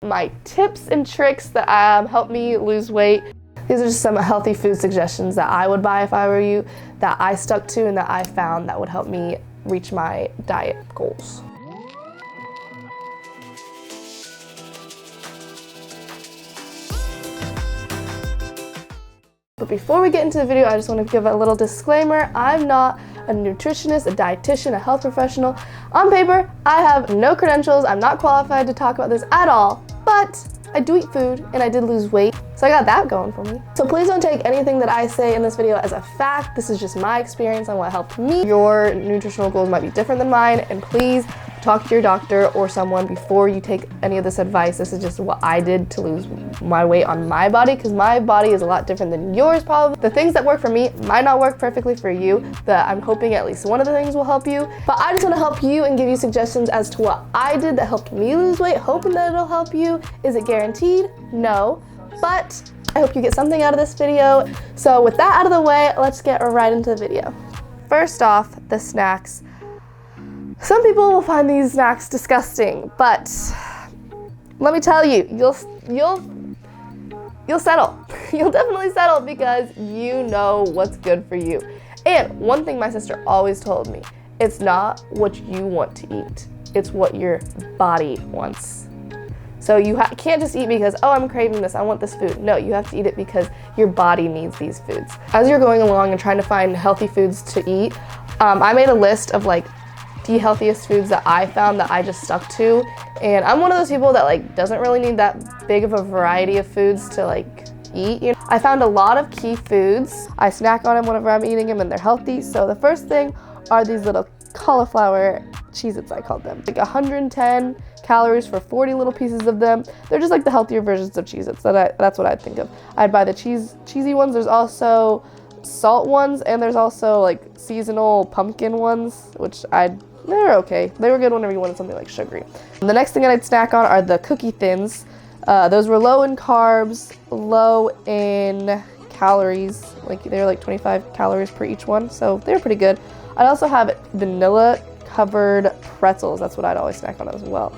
my tips and tricks that help me lose weight. These are just some healthy food suggestions that I would buy if I were you, that I stuck to and that I found that would help me reach my diet goals. But before we get into the video, I just want to give a little disclaimer. I'm not a nutritionist, a dietitian, a health professional. On paper, I have no credentials. I'm not qualified to talk about this at all, but I do eat food and I did lose weight, so I got that going for me. So please don't take anything that I say in this video as a fact. This is just my experience on what helped me. Your nutritional goals might be different than mine, and please talk to your doctor or someone before you take any of this advice. This is just what I did to lose my weight on my body, because my body is a lot different than yours probably. The things that work for me might not work perfectly for you, but I'm hoping at least one of the things will help you. But I just want to help you and give you suggestions as to what I did that helped me lose weight, hoping that it'll help you. Is it guaranteed? No, but I hope you get something out of this video. So with that out of the way, let's get right into the video. First off, the snacks. Some people will find these snacks disgusting, but let me tell you, you'll settle. You'll definitely settle because you know what's good for you. And one thing my sister always told me, it's not what you want to eat, it's what your body wants. So you can't just eat because, oh, I'm craving this, I want this food. No, you have to eat it because your body needs these foods. As you're going along and trying to find healthy foods to eat, I made a list of like the healthiest foods that I found that I just stuck to, and I'm one of those people that like doesn't really need that big of a variety of foods to like eat. You know? I found a lot of key foods. I snack on them whenever I'm eating them and they're healthy. So the first thing are these little cauliflower Cheez-Its, I called them. Like 110 calories for 40 little pieces of them. They're just like the healthier versions of Cheez-Its. That's what I'd think of. I'd buy the cheesy ones. There's also salt ones, and there's also like seasonal pumpkin ones, which they're okay. They were good whenever you wanted something like sugary. The next thing that I'd snack on are the cookie thins. Those were low in carbs, low in calories. Like they were like 25 calories per each one, so they were pretty good. I'd also have vanilla covered pretzels. That's what I'd always snack on as well.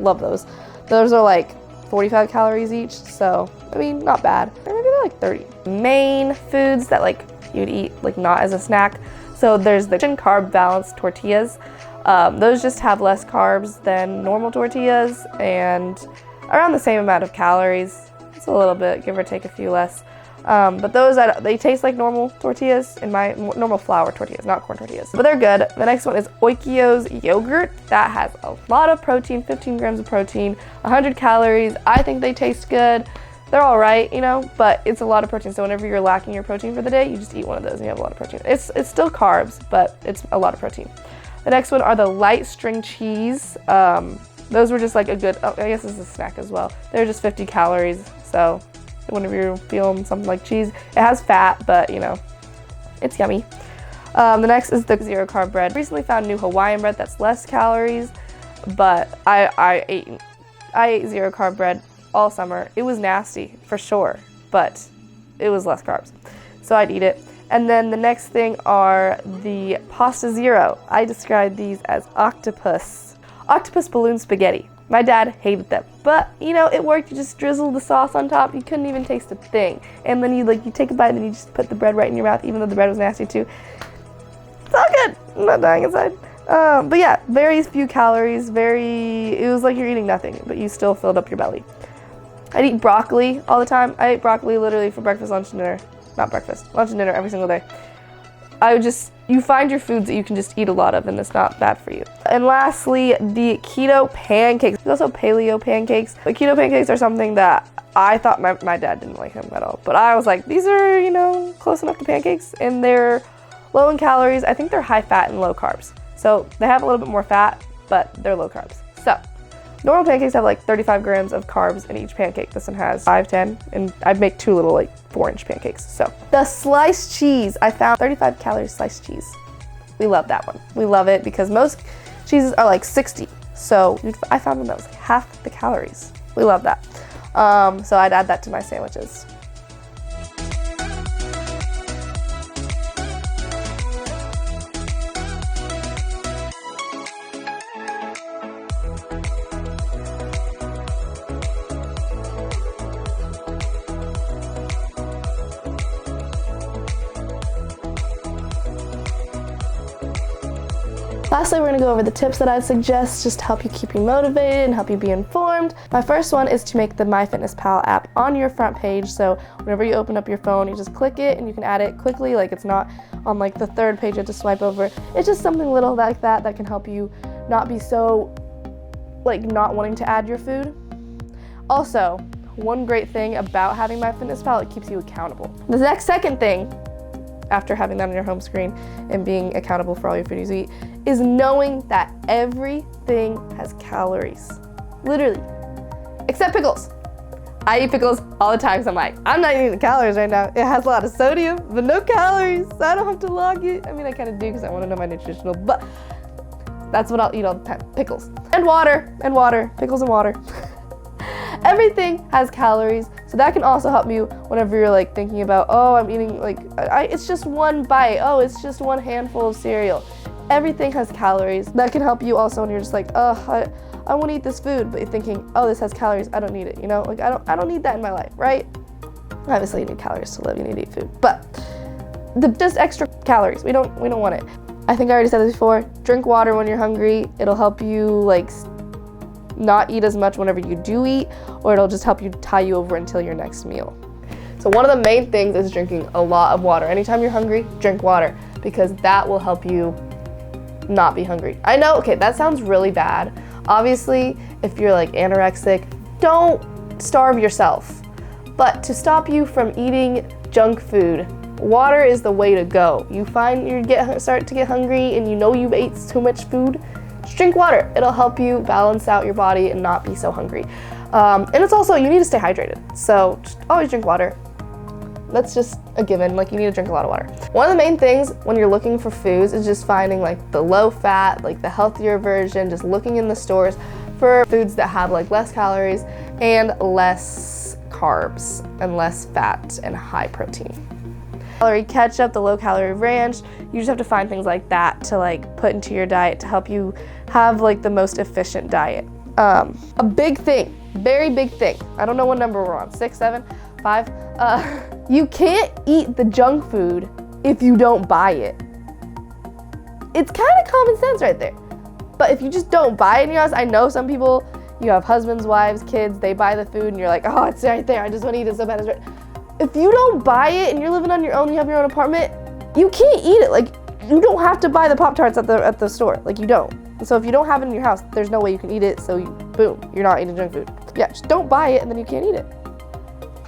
Love those. Those are like 45 calories each, so I mean, not bad. Or maybe they're like 30. Main foods that like you'd eat like not as a snack. So there's the carb balanced tortillas. Those just have less carbs than normal tortillas and around the same amount of calories. It's a little bit, give or take a few less. But those, they taste like normal tortillas, normal flour tortillas, not corn tortillas. But they're good. The next one is Oikio's yogurt. That has a lot of protein, 15 grams of protein, 100 calories. I think they taste good. They're all right, you know, but it's a lot of protein. So whenever you're lacking your protein for the day, you just eat one of those and you have a lot of protein. It's still carbs, but it's a lot of protein. The next one are the light string cheese. Those were just like a good, I guess this is a snack as well. They're just 50 calories. So whenever you're feeling something like cheese, it has fat, but you know, it's yummy. The next is the zero carb bread. Recently found new Hawaiian bread that's less calories, but I ate zero carb bread all summer. It was nasty for sure, but it was less carbs, so I'd eat it. And then the next thing are the pasta zero. I describe these as octopus balloon spaghetti. My dad hated them, but you know, it worked. You just drizzle the sauce on top. You couldn't even taste a thing. And then you take a bite and then you just put the bread right in your mouth, even though the bread was nasty too. It's all good. I'm not dying inside. But yeah, very few calories, it was like you're eating nothing, but you still filled up your belly. I'd eat broccoli all the time. I ate broccoli literally for breakfast, lunch, and dinner. Not breakfast, lunch and dinner every single day. You find your foods that you can just eat a lot of and it's not bad for you. And lastly, the keto pancakes. There's also paleo pancakes. The keto pancakes are something that I thought my dad didn't like them at all. But I was like, these are, you know, close enough to pancakes, and they're low in calories. I think they're high fat and low carbs. So they have a little bit more fat, but they're low carbs. So normal pancakes have like 35 grams of carbs in each pancake. This one has 5, 10, and I'd make 2 little like 4-inch pancakes. So the sliced cheese, I found 35 calories sliced cheese. We love that one. We love it because most cheeses are like 60. So I found one that was like half the calories. We love that. So I'd add that to my sandwiches. Lastly, we're gonna go over the tips that I'd suggest just to help you keep you motivated and help you be informed. My first one is to make the MyFitnessPal app on your front page. So whenever you open up your phone, you just click it and you can add it quickly. Like it's not on like the third page you have to swipe over. It's just something little like that can help you not be so like not wanting to add your food. Also, one great thing about having MyFitnessPal, it keeps you accountable. The second thing, after having that on your home screen and being accountable for all your food you eat, is knowing that everything has calories. Literally. Except pickles. I eat pickles all the time because I'm like, I'm not eating the calories right now. It has a lot of sodium, but no calories, so I don't have to log it. I mean, I kind of do because I want to know my nutritional, but that's what I'll eat all the time, pickles. And water, pickles and water. Everything has calories, so that can also help you whenever you're like thinking about, oh, I'm eating like, it's just one bite, oh, it's just one handful of cereal. Everything has calories. That can help you also when you're just like, oh, I want to eat this food, but you're thinking, oh, this has calories, I don't need it, you know? Like I don't need that in my life, right? Obviously you need calories to live, you need to eat food, but just extra calories, we don't want it. I think I already said this before, drink water when you're hungry. It'll help you like not eat as much whenever you do eat, or it'll just help you tie you over until your next meal. So one of the main things is drinking a lot of water. Anytime you're hungry, drink water, because that will help you not be hungry. I know, okay, that sounds really bad. Obviously, if you're like anorexic, don't starve yourself. But to stop you from eating junk food, water is the way to go. You find you start to get hungry and you know you ate too much food, just drink water. It'll help you balance out your body and not be so hungry. And it's also, you need to stay hydrated. So just always drink water. That's just a given, like you need to drink a lot of water. One of the main things when you're looking for foods is just finding like the low fat, like the healthier version, just looking in the stores for foods that have like less calories and less carbs and less fat and high protein. Calorie ketchup, the low calorie ranch, you just have to find things like that to like put into your diet to help you have like the most efficient diet. A big thing, very big thing, I don't know what number we're on, 6, 7, 5, you can't eat the junk food if you don't buy it. It's kind of common sense right there. But if you just don't buy it in your house, I know some people, you have husbands, wives, kids, they buy the food and you're like, oh, it's right there, I just want to eat it so bad. It's right. If you don't buy it and you're living on your own, you have your own apartment, you can't eat it. Like, you don't have to buy the Pop-Tarts at the store. Like, you don't. So if you don't have it in your house, there's no way you can eat it, so boom, you're not eating junk food. Yeah, just don't buy it and then you can't eat it.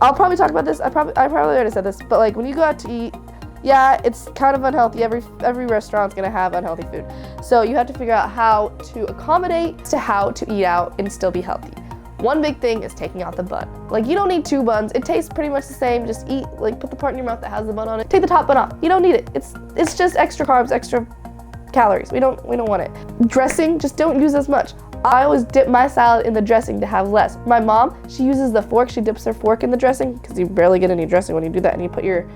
I'll probably talk about this, I probably already said this, but like when you go out to eat, yeah, it's kind of unhealthy. Every restaurant's gonna have unhealthy food. So you have to figure out how to accommodate to how to eat out and still be healthy. One big thing is taking out the bun. Like you don't need 2 buns. It tastes pretty much the same. Just eat, like put the part in your mouth that has the bun on it. Take the top bun off. You don't need it. It's just extra carbs, extra calories. We don't want it. Dressing, just don't use as much. I always dip my salad in the dressing to have less. My mom, she uses the fork. She dips her fork in the dressing because you barely get any dressing when you do that, and you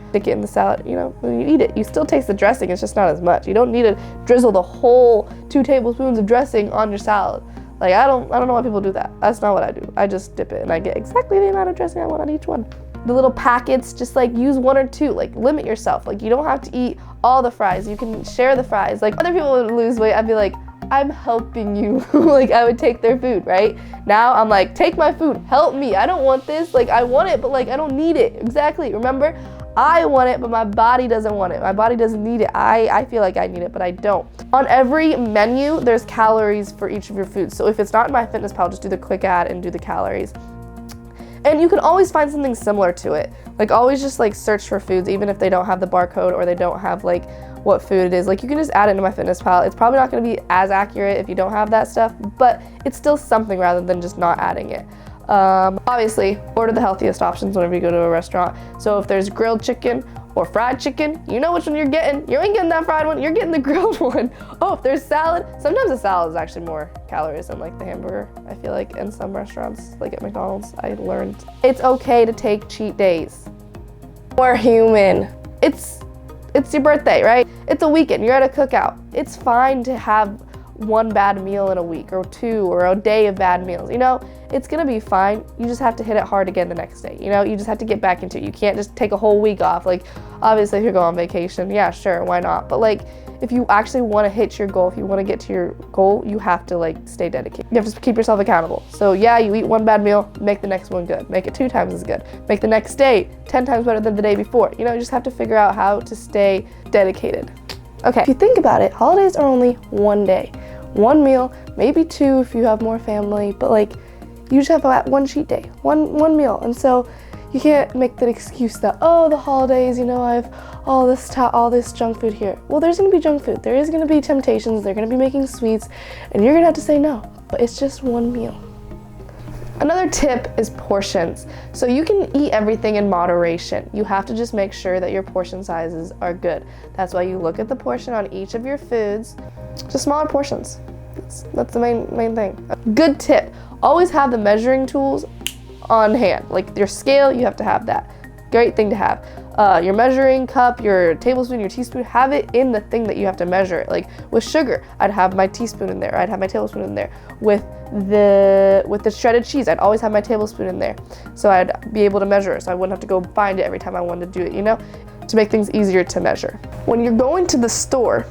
stick it in the salad, you know, when you eat it. You still taste the dressing, it's just not as much. You don't need to drizzle the whole 2 tablespoons of dressing on your salad. Like, I don't know why people do that. That's not what I do. I just dip it and I get exactly the amount of dressing I want on each one. The little packets, just like use 1 or 2, like limit yourself. Like you don't have to eat all the fries. You can share the fries. Like other people would lose weight, I'd be like, I'm helping you. Like I would take their food, right? Now I'm like, take my food, help me. I don't want this. Like I want it, but like I don't need it. Exactly. Remember, I want it, but my body doesn't want it. My body doesn't need it. I feel like I need it, but I don't. On every menu, there's calories for each of your foods. So if it's not in MyFitnessPal, just do the quick add and do the calories. And you can always find something similar to it. Like always just like search for foods, even if they don't have the barcode or they don't have like what food it is. Like you can just add it into MyFitnessPal. It's probably not gonna be as accurate if you don't have that stuff, but it's still something rather than just not adding it. Obviously, order the healthiest options whenever you go to a restaurant. So if there's grilled chicken or fried chicken, you know which one you're getting. You ain't getting that fried one, you're getting the grilled one. Oh, if there's salad, sometimes the salad is actually more calories than like the hamburger, I feel like in some restaurants, like at McDonald's, I learned. It's okay to take cheat days. We're human. It's your birthday, right? It's a weekend, you're at a cookout. It's fine to have one bad meal in a week or two or a day of bad meals, you know, it's gonna be fine. You just have to hit it hard again the next day. You know, you just have to get back into it. You can't just take a whole week off. Like, obviously if you're going on vacation, yeah, sure, why not? But like, if you actually want to hit your goal, if you want to get to your goal, you have to like stay dedicated. You have to keep yourself accountable. So yeah, you eat one bad meal, make the next one good. Make it 2 times as good. Make the next day 10 times better than the day before. You know, you just have to figure out how to stay dedicated. Okay, if you think about it, holidays are only one day. One meal, maybe 2 if you have more family, but like, you just have one cheat day, one meal. And so you can't make that excuse that, oh, the holidays, you know, I have all this junk food here. Well, there's gonna be junk food. There is gonna be temptations. They're gonna be making sweets, and you're gonna have to say no. But it's just one meal. Another tip is portions. So you can eat everything in moderation. You have to just make sure that your portion sizes are good. That's why you look at the portion on each of your foods, just smaller portions. That's the main thing. A good tip, always have the measuring tools on hand. Like your scale, you have to have that. Great thing to have. Your measuring cup, your tablespoon, your teaspoon, have it in the thing that you have to measure it. Like with sugar, I'd have my teaspoon in there. I'd have my tablespoon in there. With the shredded cheese, I'd always have my tablespoon in there. So I'd be able to measure it, so I wouldn't have to go find it every time I wanted to do it, you know, to make things easier to measure. When you're going to the store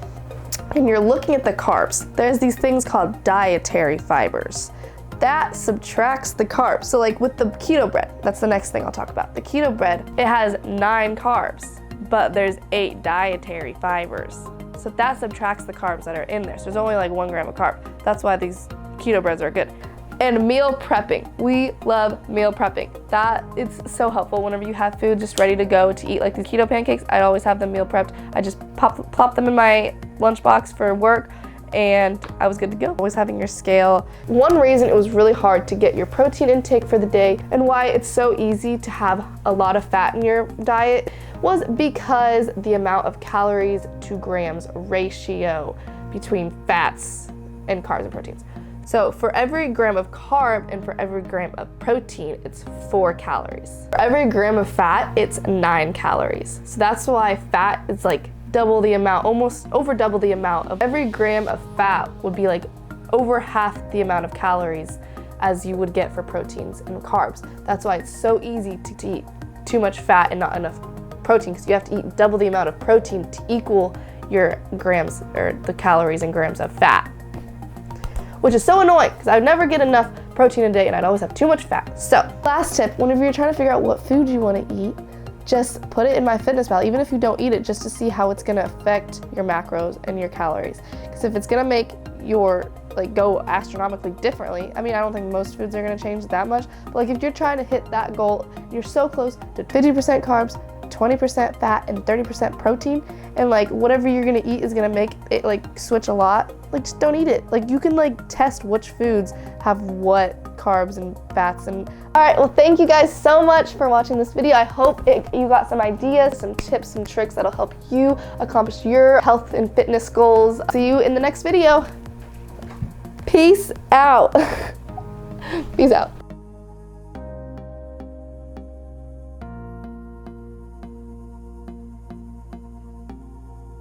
and you're looking at the carbs, there's these things called dietary fibers. That subtracts the carbs. So like with the keto bread, that's the next thing I'll talk about. The keto bread, it has 9 carbs, but there's 8 dietary fibers. So that subtracts the carbs that are in there. So there's only like 1 gram of carb. That's why these keto breads are good. And meal prepping. We love meal prepping. That it's so helpful whenever you have food just ready to go to eat, like these keto pancakes. I always have them meal prepped. I just plop them in my lunchbox for work, and I was good to go. Always having your scale. One reason it was really hard to get your protein intake for the day and why it's so easy to have a lot of fat in your diet was because the amount of calories to grams ratio between fats and carbs and proteins. So for every gram of carb and for every gram of protein, it's 4 calories. For every gram of fat, it's 9 calories. So that's why fat is like double the amount, almost over double the amount. Of every gram of fat would be like over half the amount of calories as you would get for proteins and carbs. That's why it's so easy to eat too much fat and not enough protein, because you have to eat double the amount of protein to equal your grams or the calories and grams of fat, which is so annoying because I would never get enough protein a day and I'd always have too much fat. So last tip, whenever you're trying to figure out what food you want to eat, just put it in MyFitnessPal, even if you don't eat it, just to see how it's gonna affect your macros and your calories. Because if it's gonna make your go astronomically differently, I mean, I don't think most foods are gonna change that much, but like if you're trying to hit that goal, you're so close to 50% carbs, 20% fat, and 30% protein, and like whatever you're gonna eat is gonna make it like switch a lot, like just don't eat it. Like you can like test which foods have what carbs and fats. And all right, well, thank you guys so much for watching this video. I hope you got some ideas, some tips, some tricks that'll help you accomplish your health and fitness goals. See you in the next video. Peace out. Peace out.